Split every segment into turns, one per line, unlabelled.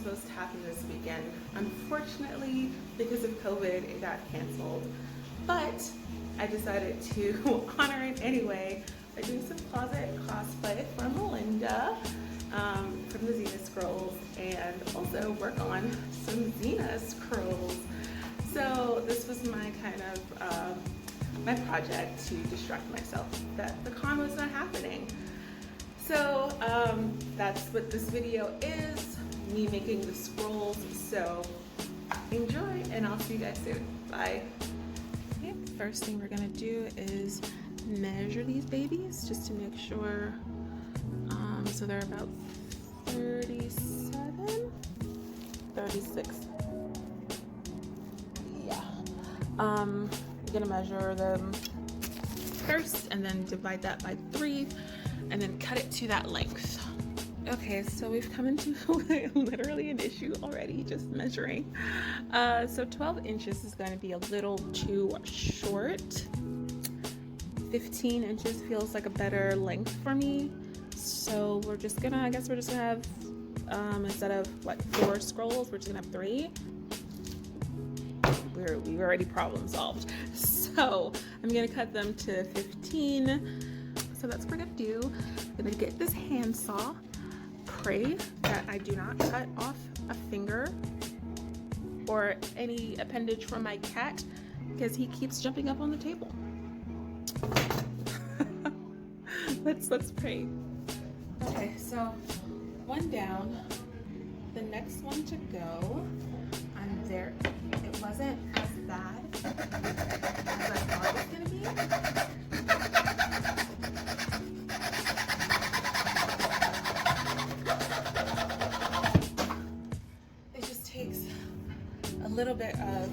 supposed to happen this weekend. Unfortunately, because of COVID, it got canceled. But I decided to honor it anyway by doing some closet cosplay for Melinda from the Xena Scrolls, and also work on some Xena Scrolls. So this was my kind of my project to distract myself that the con was not happening. So that's what this video is, me making the scrolls. So enjoy, and I'll see you guys soon. Bye. Okay, first thing we're gonna do is measure these babies just to make sure. So they're about 37, 36. Yeah. I'm gonna measure them first and then divide that by 3 and then cut it to that length. Okay, so we've come into literally an issue already just measuring. So 12 inches is going to be a little too short. 15 inches feels like a better length for me. So we're just gonna, I guess we're just gonna have, instead of what, 4 scrolls, we're just gonna have 3. We've already problem solved. So I'm gonna cut them to 15. So that's what we're gonna do. I'm gonna get this handsaw. Pray that I do not cut off a finger or any appendage from my cat, because he keeps jumping up on the table. Let's pray. Okay, so one down, the next one to go. I'm there. It wasn't as bad as I thought it was gonna be. It just takes a little bit of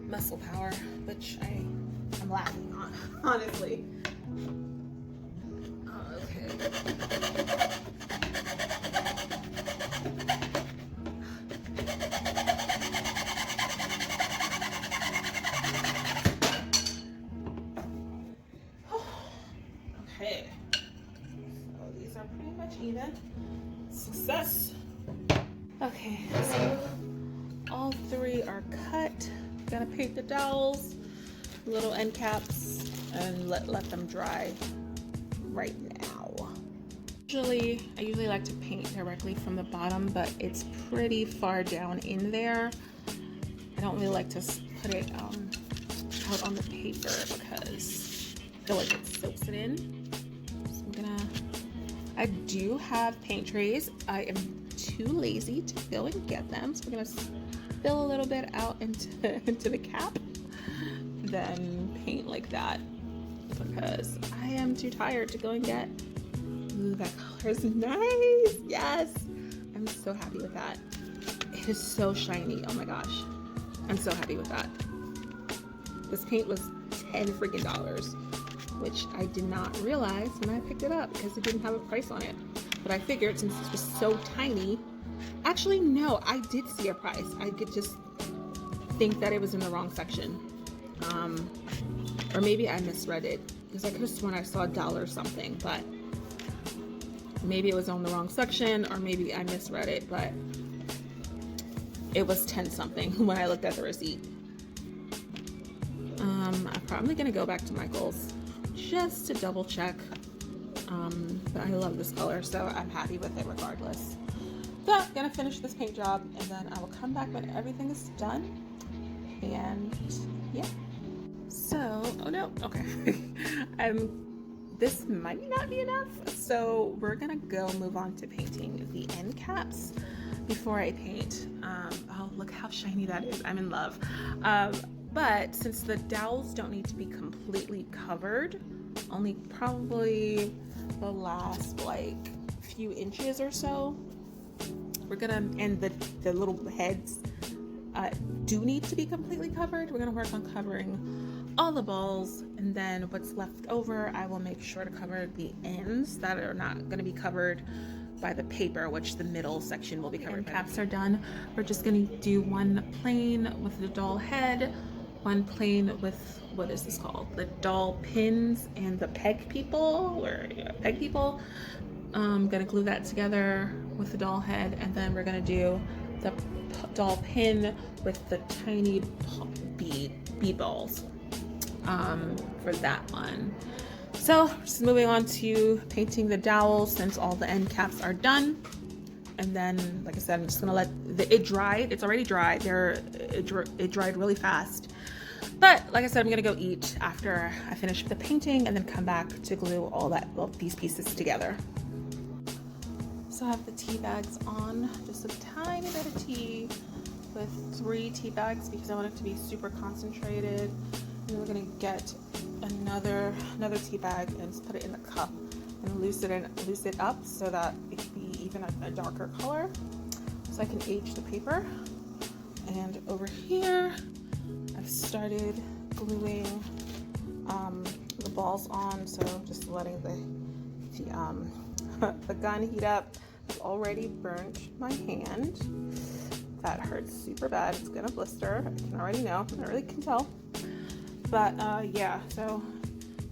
muscle power, which I'm lacking on, honestly. Okay, so these are pretty much even. Success. Okay, so all 3 are cut. Gonna paint the dowels, little end caps, and let them dry right now. I usually like to paint directly from the bottom, but it's pretty far down in there. I don't really like to put it out on the paper because I feel like it soaks it in. So I do have paint trays. I am too lazy to go and get them, so we're gonna fill a little bit out into the cap, then paint like that, because I am too tired to go and get. Ooh, that color is nice. Yes, I'm so happy with that. It is so shiny. Oh my gosh, I'm so happy with that. This paint was $10 freaking, which I did not realize when I picked it up because it didn't have a price on it. But I figured since it was so tiny, actually no, I did see a price. I could just think that it was in the wrong section, or maybe I misread it, because I could have sworn I saw $1 something, but maybe it was on the wrong section, or maybe I misread it, but it was 10 something when I looked at the receipt. I'm probably gonna go back to Michael's just to double check, but I love this color, so I'm happy with it regardless. So I'm gonna finish this paint job, and then I will come back when everything is done. And yeah, so oh no, okay. This might not be enough, so we're gonna go move on to painting the end caps before I paint. Oh, look how shiny that is. I'm in love. But since the dowels don't need to be completely covered, only probably the last like few inches or so, we're gonna, and the little heads do need to be completely covered. We're gonna work on covering all the balls, and then what's left over, I will make sure to cover the ends that are not gonna be covered by the paper, which the middle section will be covered. The caps are done. We're just gonna do one plain with the doll head, one plain with, what is this called? The doll pins and the peg people, or peg people. I'm gonna glue that together with the doll head, and then we're gonna do the doll pin with the tiny bead balls for that one. So just moving on to painting the dowels since all the end caps are done. And then, like I said, I'm just gonna let it dry. It's already dry. It dried really fast. But like I said, I'm gonna go eat after I finish the painting and then come back to glue all these pieces together. So I have the tea bags on, just a tiny bit of tea with 3 tea bags because I want it to be super concentrated. And then we're gonna get another tea bag and just put it in the cup and loose it up so that it can be even a darker color, so I can age the paper. And over here, I've started gluing the balls on, so just letting the gun heat up. It's already burnt my hand. That hurts super bad. It's gonna blister. I can already know. I really can tell. But yeah, so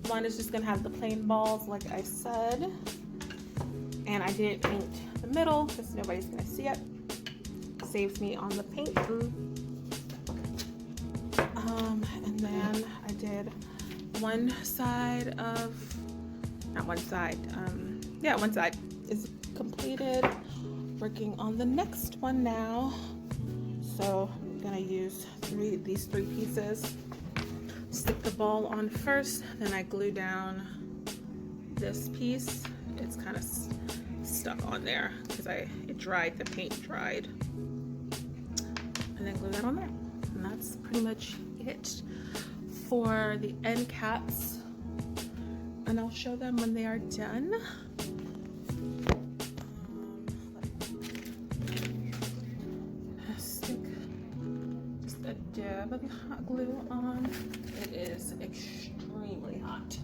one is just gonna have the plain balls, like I said. And I didn't paint the middle because nobody's gonna see it. Saves me on the paint. And then I did one side is completed. Working on the next one now. So I'm gonna use these 3 pieces. Stick the ball on first, then I glue down this piece. It's kind of stuck on there because it dried, the paint dried. And then glue that on there. And that's pretty much it for the end caps. And I'll show them when they are done. Stick just a dab of hot glue on. It is extremely hot.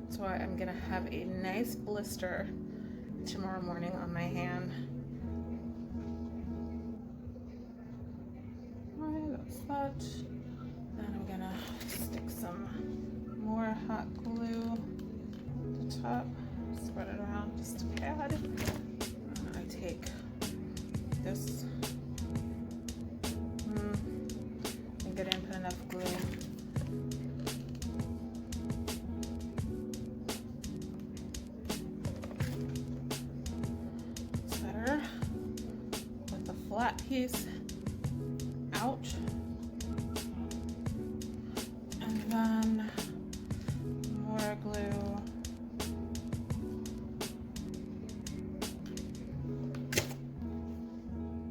That's why I'm gonna have a nice blister tomorrow morning on my hand. Alright, that's that. Then I'm gonna stick some more hot glue at the top, spread it around just a tad. I take this and get in, put enough glue. It's better with the flat piece out. And then more glue.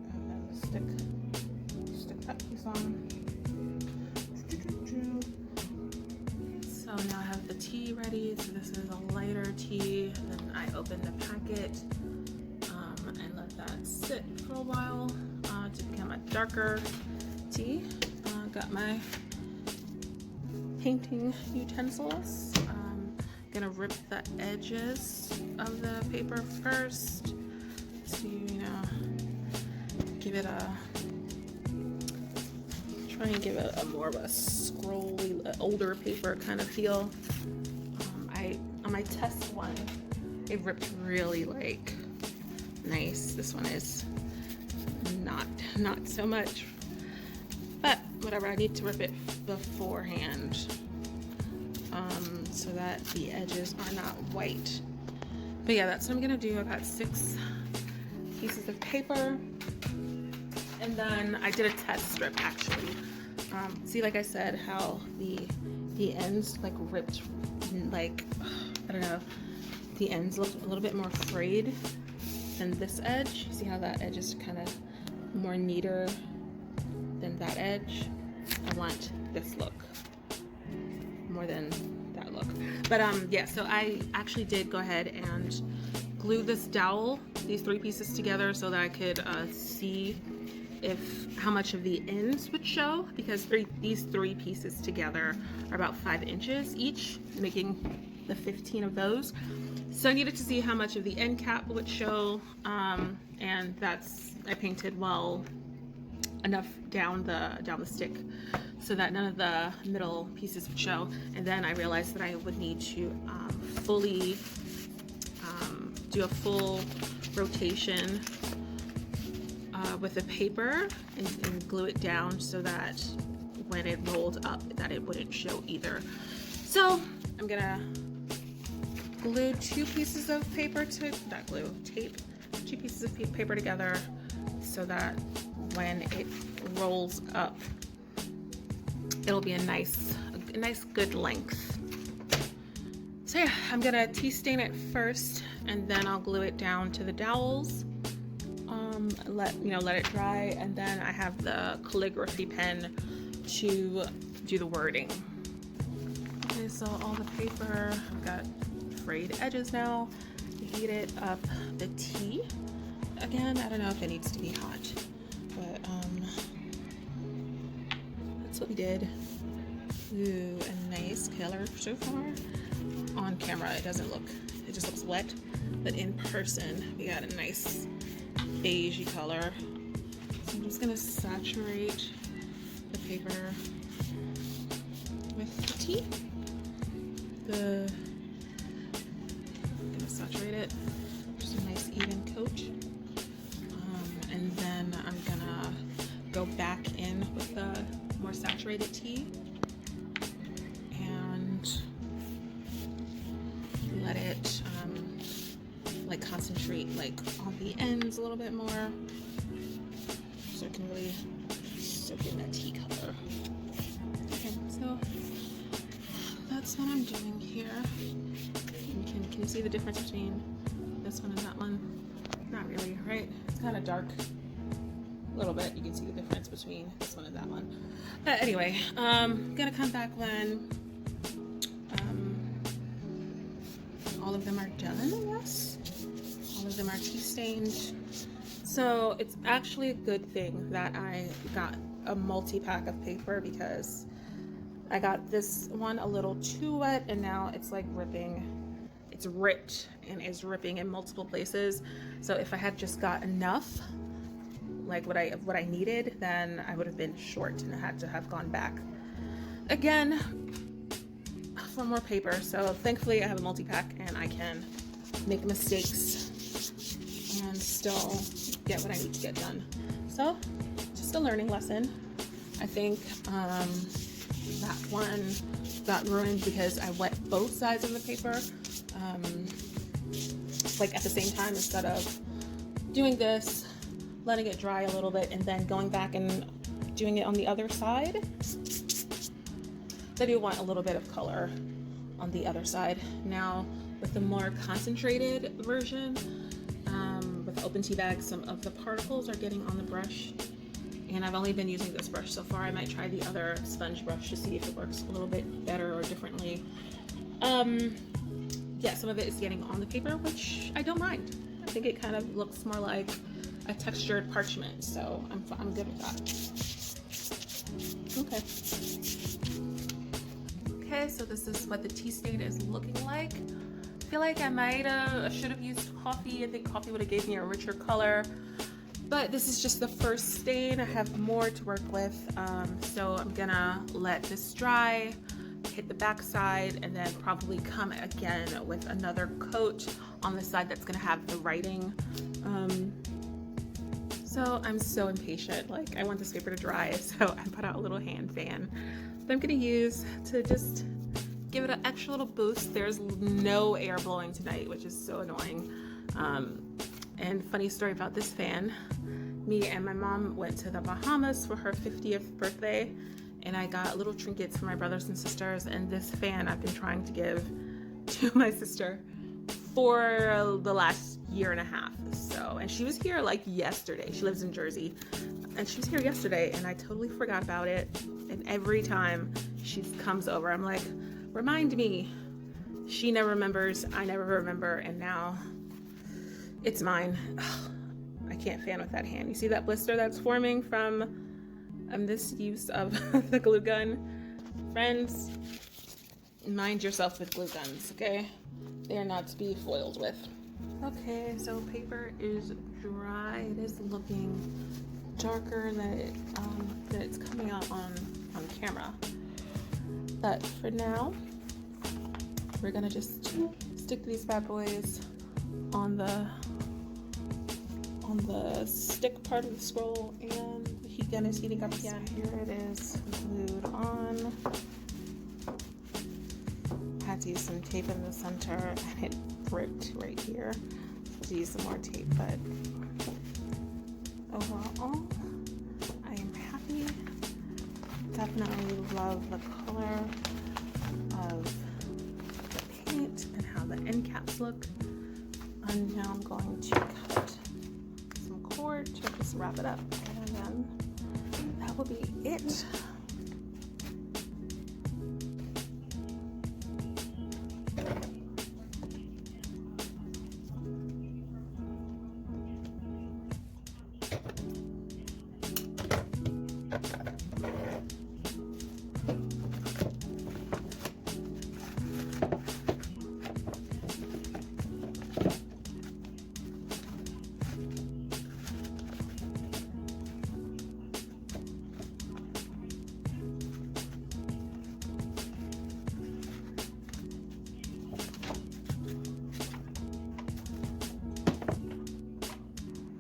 And then stick that piece on. So now I have the tea ready. So this is a lighter tea. Then I open the packet and let that sit for a while to become a darker tea. Got my painting utensils. Gonna rip the edges of the paper first to, try and give it a more of a scrolly, older paper kind of feel. On my test one, it ripped really nice. This one is not so much, but whatever. I need to rip it beforehand so that the edges are not white. But yeah, that's what I'm gonna do. I got 6 pieces of paper, and then I did a test strip actually. See, like I said, how the ends ripped, I don't know, the ends looked a little bit more frayed than this edge. See how that edge is kind of more neater than that edge? I want this look more than that look. But yeah, so I actually did go ahead and glue this dowel, these 3 pieces together, so that I could see how much of the ends would show, because these 3 pieces together are about 5 inches each, making the 15 of those. So I needed to see how much of the end cap would show, and I painted well enough down the stick so that none of the middle pieces would show. And then I realized that I would need to fully do a full rotation with the paper and glue it down so that when it rolled up that it wouldn't show either. So I'm gonna glue two pieces of paper to, not glue, tape two pieces of paper together so that when it rolls up, it'll be a nice good length. So yeah, I'm gonna tea stain it first and then I'll glue it down to the dowels. Let it dry, and then I have the calligraphy pen to do the wording. Okay, so all the paper, I've got frayed edges now. Heated up the tea. Again, I don't know if it needs to be hot, but that's what we did. Ooh, a nice color so far. On camera, it doesn't look, it just looks wet, but in person, we got a nice beigey color. So I'm just gonna saturate the paper with the tea. I'm gonna saturate it, just a nice even coat. And then I'm gonna go back in with the more saturated tea and let it like concentrate like on the ends a little bit more so it can really soak in that tea color. Okay, so that's what I'm doing here. Can you see the difference between this one and that one? Not really, right? It's kind of dark. A little bit. You can see the difference between this one and that one. But anyway, I'm gonna come back when all of them are done, yes. All of them are tea stained. So it's actually a good thing that I got a multi-pack of paper because I got this one a little too wet and now it's like ripping. It's ripped and is ripping in multiple places. So if I had just got enough, like what I needed, then I would have been short and I had to have gone back again for more paper. So thankfully I have a multi-pack and I can make mistakes and still get what I need to get done. So just a learning lesson. I think that one got ruined because I wet both sides of the paper like at the same time instead of doing this, letting it dry a little bit and then going back and doing it on the other side. I do want a little bit of color on the other side. Now with the more concentrated version, with open tea bag, some of the particles are getting on the brush and I've only been using this brush so far. I might try the other sponge brush to see if it works a little bit better or differently. Yeah, some of it is getting on the paper, which I don't mind. I think it kind of looks more like a textured parchment, so I'm good with that. Okay, so this is what the tea stain is looking like. I feel like I should have used coffee. I think coffee would have gave me a richer color, but this is just the first stain. I have more to work with, so I'm gonna let this dry, hit the back side, and then probably come again with another coat on the side that's gonna have the writing. So I'm so impatient. Like, I want this paper to dry, so I put out a little hand fan that I'm gonna use to just give it an extra little boost. There's no air blowing tonight, which is so annoying. And funny story about this fan, me and my mom went to the Bahamas for her 50th birthday, and I got little trinkets for my brothers and sisters, and this fan I've been trying to give to my sister for the last year and a half. So, and she was here like yesterday. She lives in Jersey, and she was here yesterday, and I totally forgot about it. And every time she comes over, I'm like, remind me. She never remembers, I never remember, and now it's mine. Ugh, I can't fan with that hand. You see that blister that's forming from this use of the glue gun? Friends, mind yourself with glue guns, okay? They are not to be foiled with. Okay, so paper is dry. It is looking darker than it's coming out on camera. But for now, we're gonna just stick these bad boys on the stick part of the scroll, and the heat gun is heating up again. Here it is glued on. Had to use some tape in the center and it ripped right here. To use some more tape, but overall I am happy. Definitely love the color of the paint and how the end caps look. And now I'm going to cut some cord to just wrap it up, and then that will be it.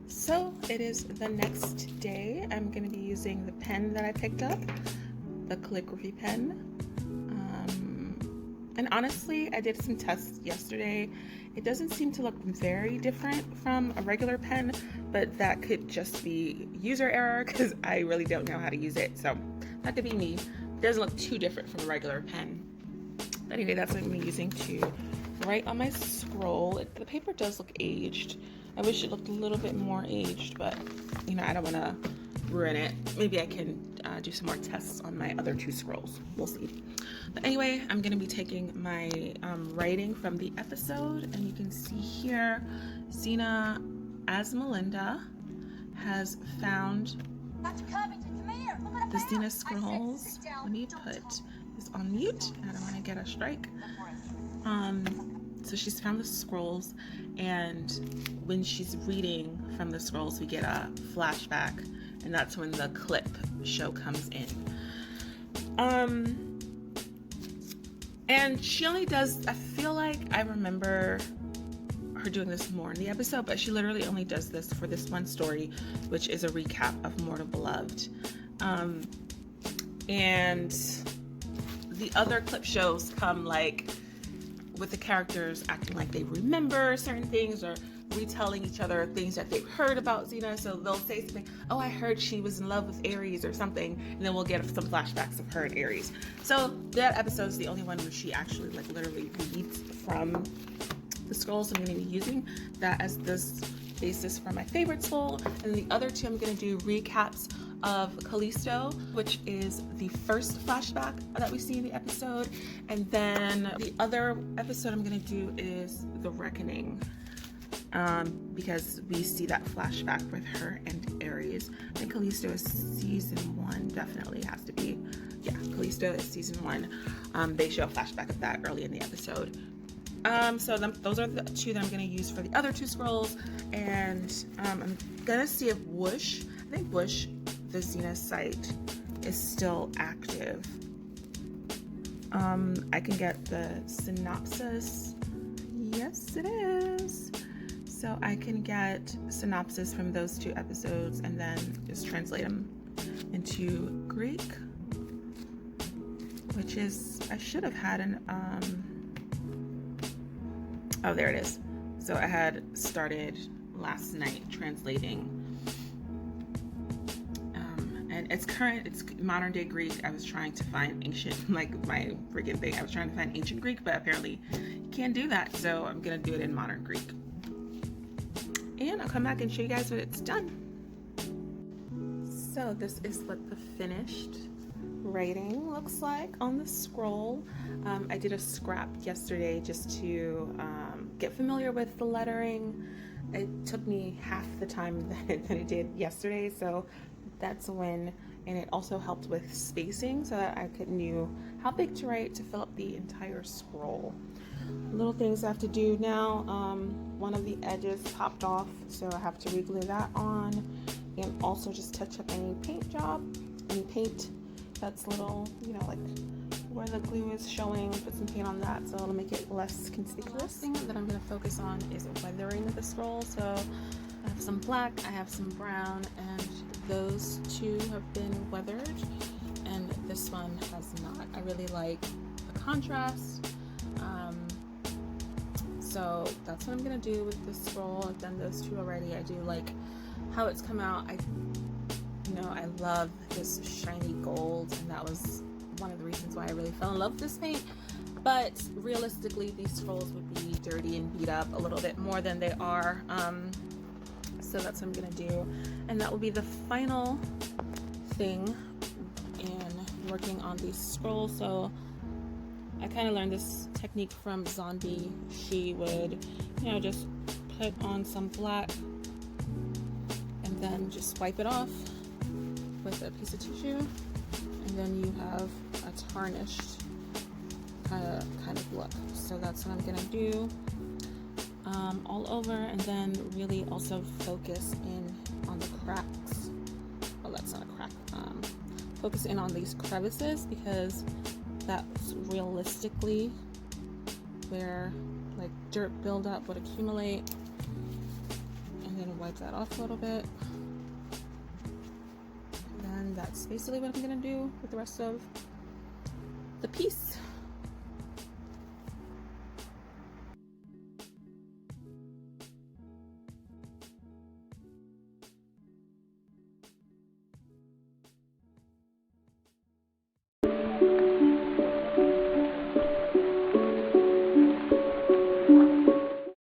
So it is the next day. I'm going to be using the pen that I picked up, the calligraphy pen. And honestly, I did some tests yesterday. It doesn't seem to look very different from a regular pen, but that could just be user error because I really don't know how to use it. So that could be me. It doesn't look too different from a regular pen. But anyway, that's what I'm going to be using to write on my scroll. The paper does look aged. I wish it looked a little bit more aged, but you know, I don't want to ruin it. Maybe I can do some more tests on my other 2 scrolls. We'll see. But anyway, I'm going to be taking my writing from the episode, and you can see here, Xena as Melinda has found the Xena Scrolls. Let me put this on mute. I don't want to get a strike. So she's found the scrolls, and when she's reading from the scrolls, we get a flashback, and that's when the clip show comes in. And she only does, I feel like I remember her doing this more in the episode, but she literally only does this for this one story, which is a recap of Mortal Beloved. And the other clip shows come like with the characters acting like they remember certain things or retelling each other things that they've heard about Xena. So they'll say something, oh, I heard she was in love with Ares or something, and then we'll get some flashbacks of her and Ares. So that episode is the only one where she actually like literally reads from the scrolls. I'm going to be using that as this basis for my favorite scroll, and the other 2 I'm going to do recaps of Callisto, which is the first flashback that we see in the episode, and then the other episode I'm going to do is The Reckoning, because we see that flashback with her and Ares. I think Callisto is season 1, definitely has to be. Yeah, Callisto is season 1. They show a flashback of that early in the episode. So those are the 2 that I'm going to use for the other 2 scrolls, and I'm going to see if Whoosh, I think Whoosh, the Xena site, is still active. I can get the synopsis. Yes, it is. So I can get synopsis from those 2 episodes and then just translate them into Greek, which is, I should have had an, oh, there it is. So I had started last night translating, and it's modern day Greek. I was trying to find ancient, like my freaking thing. I was trying to find ancient Greek, but apparently you can't do that. So I'm gonna do it in modern Greek. And I'll come back and show you guys when it's done. So this is what the finished writing looks like on the scroll. I did a scrap yesterday just to get familiar with the lettering. It took me half the time that it did yesterday, so that's when, and it also helped with spacing so that I knew how big to write to fill up the entire scroll. Little things I have to do now. One of the edges popped off, so I have to reglue that on, and also just touch up any paint job, any paint that's little, you know, like where the glue is showing, put some paint on that so it'll make it less conspicuous. The last thing that I'm going to focus on is weathering the scroll. So I have some black, I have some brown, and those two have been weathered, and this one has not. I really like the contrast. So that's what I'm gonna do with this scroll. I've done those two already. I do like how it's come out. I love this shiny gold, and that was one of the reasons why I really fell in love with this paint. But realistically, these scrolls would be dirty and beat up a little bit more than they are. So that's what I'm gonna do, and that will be the final thing in working on these scrolls. So I kind of learned this technique from Zombie. She would, just put on some black and then just wipe it off with a piece of tissue, and then you have a tarnished kind of look. So that's what I'm gonna do all over, and then really also focus in on the cracks. Well, that's not a crack. Focus in on these crevices, because that's realistically where like dirt buildup would accumulate, and then wipe that off a little bit. And then that's basically what I'm gonna do with the rest of the piece.